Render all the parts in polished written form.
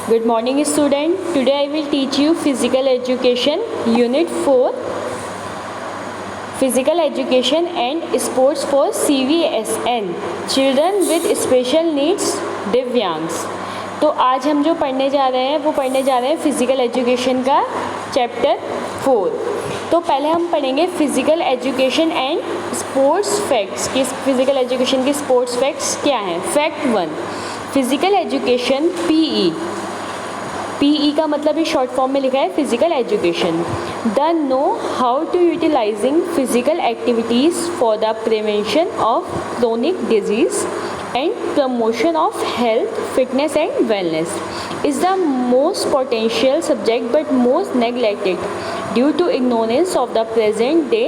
Good morning student. Today I will teach you physical education unit 4 physical education and sports for CVSN children with special needs दिव्यांग्स। तो आज हम जो पढ़ने जा रहे हैं फिज़िकल एजुकेशन का चैप्टर 4। तो पहले हम पढ़ेंगे physical education and sports facts कि फ़िज़िकल एजुकेशन के स्पोर्ट्स फैक्ट्स क्या हैं। फैक्ट 1, फिज़िकल एजुकेशन पीई का मतलब ये शॉर्ट फॉर्म में लिखा है physical education. The know how to utilising physical activities for the prevention of chronic diseases and promotion of health, fitness and wellness is the most potential subject but most neglected due to ignorance of the present day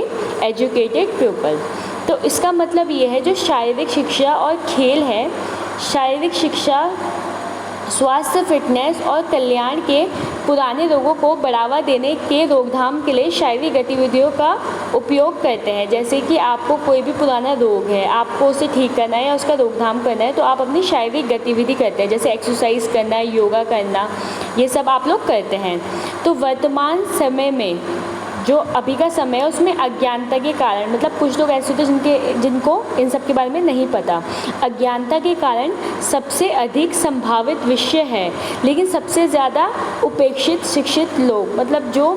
educated people। तो इसका मतलब ये है जो शारीरिक शिक्षा और खेल है, शारीरिक शिक्षा स्वास्थ्य फिटनेस और कल्याण के पुराने रोगों को बढ़ावा देने के रोकथाम के लिए शारीरिक गतिविधियों का उपयोग करते हैं। जैसे कि आपको कोई भी पुराना रोग है, आपको उसे ठीक करना है या उसका रोकथाम करना है तो आप अपनी शारीरिक गतिविधि करते हैं, जैसे एक्सरसाइज करना, योगा करना, ये सब आप लोग करते हैं। तो वर्तमान समय में जो अभी का समय है उसमें अज्ञानता के कारण, मतलब कुछ लोग ऐसे होते हैं जिनको इन सब के बारे में नहीं पता, अज्ञानता के कारण सबसे अधिक संभावित विषय है, लेकिन सबसे ज़्यादा उपेक्षित शिक्षित लोग, मतलब जो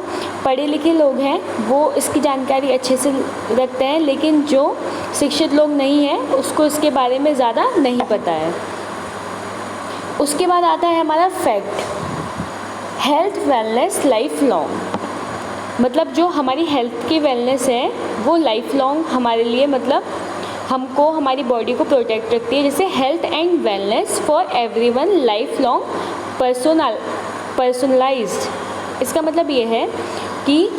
पढ़े लिखे लोग हैं वो इसकी जानकारी अच्छे से रखते हैं, लेकिन जो शिक्षित लोग नहीं हैं उसको इसके बारे में ज़्यादा नहीं पता है। उसके बाद आता है हमारा fact, health wellness life long, मतलब जो हमारी हेल्थ की वेलनेस है वो लाइफ लॉन्ग हमारे लिए, मतलब हमको हमारी बॉडी को प्रोटेक्ट रखती है। जैसे health and wellness for everyone life long personalised. इसका मतलब ये है कि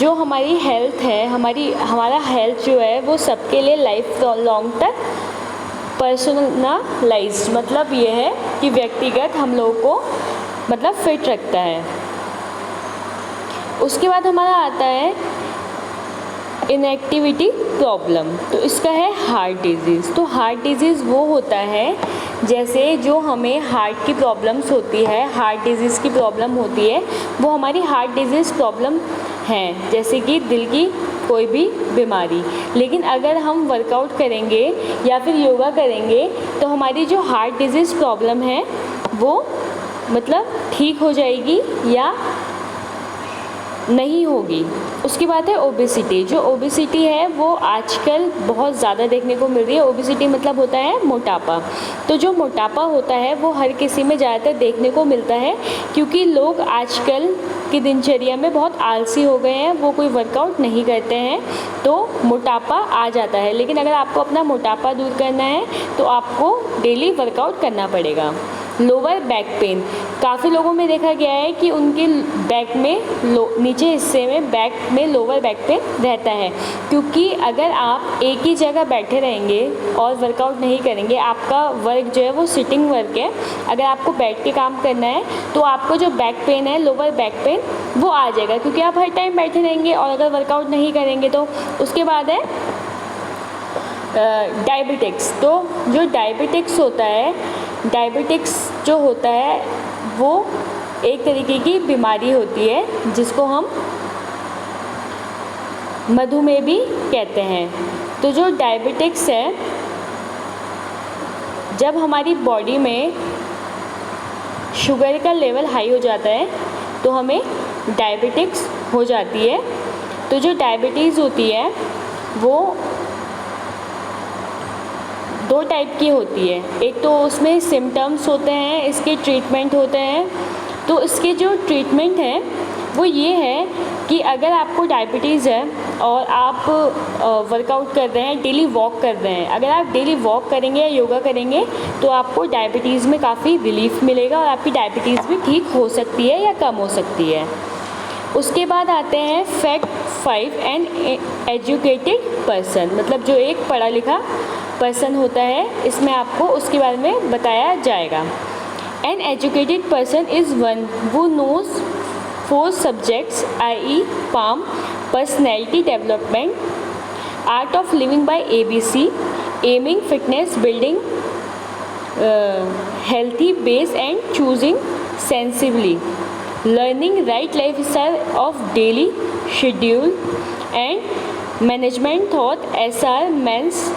जो हमारी हेल्थ है, हमारा हेल्थ जो है वो सबके लिए लाइफ लॉन्ग तक पर्सनलाइज्ड, मतलब ये है कि व्यक्तिगत हम लोगों को मतलब फिट रखता है। उसके बाद हमारा आता है इनएक्टिविटी प्रॉब्लम, तो इसका है हार्ट डिजीज़। तो हार्ट डिजीज़ वो होता है जैसे जो हमें हार्ट की प्रॉब्लम्स होती है, हार्ट डिजीज़ की प्रॉब्लम होती है, वो हमारी हार्ट डिजीज़ प्रॉब्लम है, जैसे कि दिल की कोई भी बीमारी। लेकिन अगर हम वर्कआउट करेंगे या फिर योगा करेंगे तो हमारी जो हार्ट डिजीज़ प्रॉब्लम है वो मतलब ठीक हो जाएगी या नहीं होगी। उसके बाद है ओबेसिटी। जो ओबेसिटी है वो आजकल बहुत ज़्यादा देखने को मिल रही है। ओबेसिटी मतलब होता है मोटापा। तो जो मोटापा होता है वो हर किसी में ज़्यादातर देखने को मिलता है, क्योंकि लोग आजकल की दिनचर्या में बहुत आलसी हो गए हैं, वो कोई वर्कआउट नहीं करते हैं तो मोटापा आ जाता है। लेकिन अगर आपको अपना मोटापा दूर करना है तो आपको डेली वर्कआउट करना पड़ेगा। लोअर बैक पेन, काफ़ी लोगों में देखा गया है कि उनके बैक में नीचे हिस्से में बैक में लोअर बैक पेन रहता है, क्योंकि अगर आप एक ही जगह बैठे रहेंगे और वर्कआउट नहीं करेंगे, आपका वर्क जो है वो सिटिंग वर्क है, अगर आपको बैठ के काम करना है तो आपको जो बैक पेन है, लोअर बैक पेन, वो आ जाएगा, क्योंकि आप हर टाइम बैठे रहेंगे और अगर वर्कआउट नहीं करेंगे तो। उसके बाद है डायबिटिक्स। तो जो डायबिटिक्स होता है वो एक तरीके की बीमारी होती है जिसको हम मधुमेह भी कहते हैं। तो जो डायबिटिक्स है, जब हमारी बॉडी में शुगर का लेवल हाई हो जाता है तो हमें डायबिटिक्स हो जाती है। तो जो डायबिटीज़ होती है वो दो टाइप की होती है, एक तो उसमें सिम्टम्स होते हैं, इसके ट्रीटमेंट होते हैं। तो इसके जो ट्रीटमेंट है वो ये है कि अगर आपको डायबिटीज़ है और आप वर्कआउट कर रहे हैं, डेली वॉक कर रहे हैं, अगर आप डेली वॉक करेंगे या योगा करेंगे तो आपको डायबिटीज़ में काफ़ी रिलीफ मिलेगा और आपकी डायबिटीज़ भी ठीक हो सकती है या कम हो सकती है। उसके बाद आते हैं फैक्ट 5, एन एजुकेटेड पर्सन, मतलब जो एक पढ़ा लिखा पर्सन होता है, इसमें आपको उसके बारे में बताया जाएगा। An educated person is one who knows 4 subjects, i.e. palm, personality development, art of living by ABC, aiming, fitness, building healthy base and choosing sensibly, learning right lifestyle of daily schedule and management thought SR men's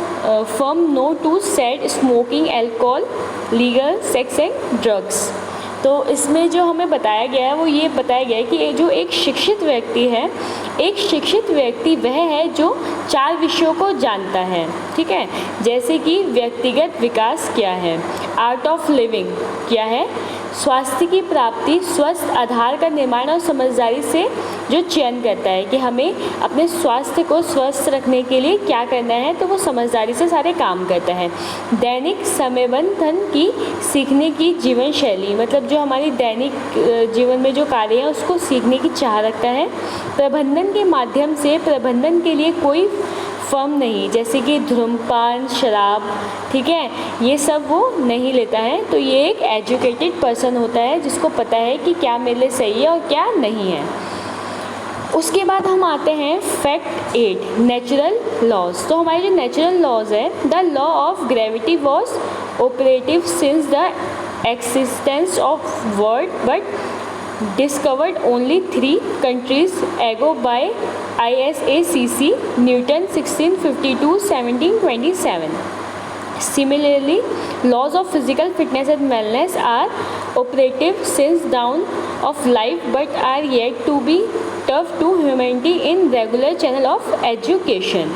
firm no to said smoking, alcohol, legal sex and drugs। तो इसमें जो हमें बताया गया है वो ये बताया गया है कि जो एक शिक्षित व्यक्ति है, एक शिक्षित व्यक्ति वह है जो 4 विषयों को जानता है, ठीक है, जैसे कि व्यक्तिगत विकास क्या है, आर्ट ऑफ लिविंग क्या है, स्वास्थ्य की प्राप्ति, स्वस्थ आधार का निर्माण और समझदारी से जो चयन करता है कि हमें अपने स्वास्थ्य को स्वस्थ रखने के लिए क्या करना है, तो वो समझदारी से सारे काम करता है। दैनिक समयबंधन की सीखने की जीवन शैली, मतलब जो हमारी दैनिक जीवन में जो कार्य है उसको सीखने की चाह रखता है। प्रबंधन के माध्यम से, प्रबंधन के लिए कोई फर्म नहीं, जैसे कि धूम्रपान, शराब, ठीक है, ये सब वो नहीं लेता है। तो ये एक एजुकेटेड पर्सन होता है जिसको पता है कि क्या मेरे लिए सही है और क्या नहीं है। उसके बाद हम आते हैं फैक्ट 8, नेचुरल लॉज। तो हमारे जो नेचुरल लॉज है, the law of gravity was operative since the existence of world but discovered only 3 countries ago by ISACC, Newton 1652-1727. Similarly, laws of physical fitness and wellness are operative since dawn of life but are yet to be taught to humanity in regular channel of education।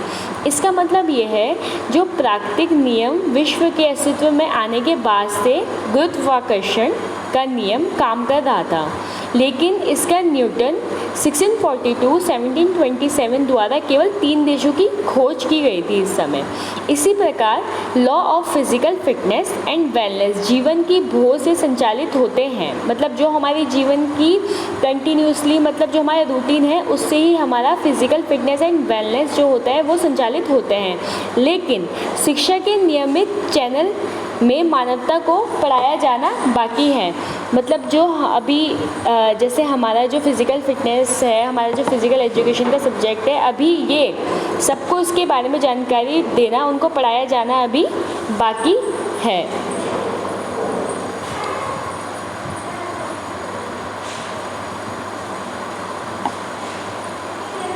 इसका मतलब ये है जो प्राकृतिक नियम विश्व के अस्तित्व में आने के बाद से गुरुत्वाकर्षण का नियम काम कर रहा था, लेकिन इसका न्यूटन 1642-1727 द्वारा केवल 3 देशों की खोज की गई थी इस समय। इसी प्रकार law of physical fitness and wellness जीवन की भोज से संचालित होते हैं, मतलब जो हमारी जीवन की कंटिन्यूसली, मतलब जो हमारा रूटीन है उससे ही हमारा फिजिकल फिटनेस एंड वेलनेस जो होता है वो संचालित होते हैं। लेकिन शिक्षा के नियमित चैनल में मानवता को पढ़ाया जाना बाकी है, मतलब जो अभी जैसे हमारा जो फिज़िकल फिटनेस है, हमारा जो फिज़िकल एजुकेशन का सब्जेक्ट है, अभी ये सबको इसके बारे में जानकारी देना, उनको पढ़ाया जाना अभी बाकी है।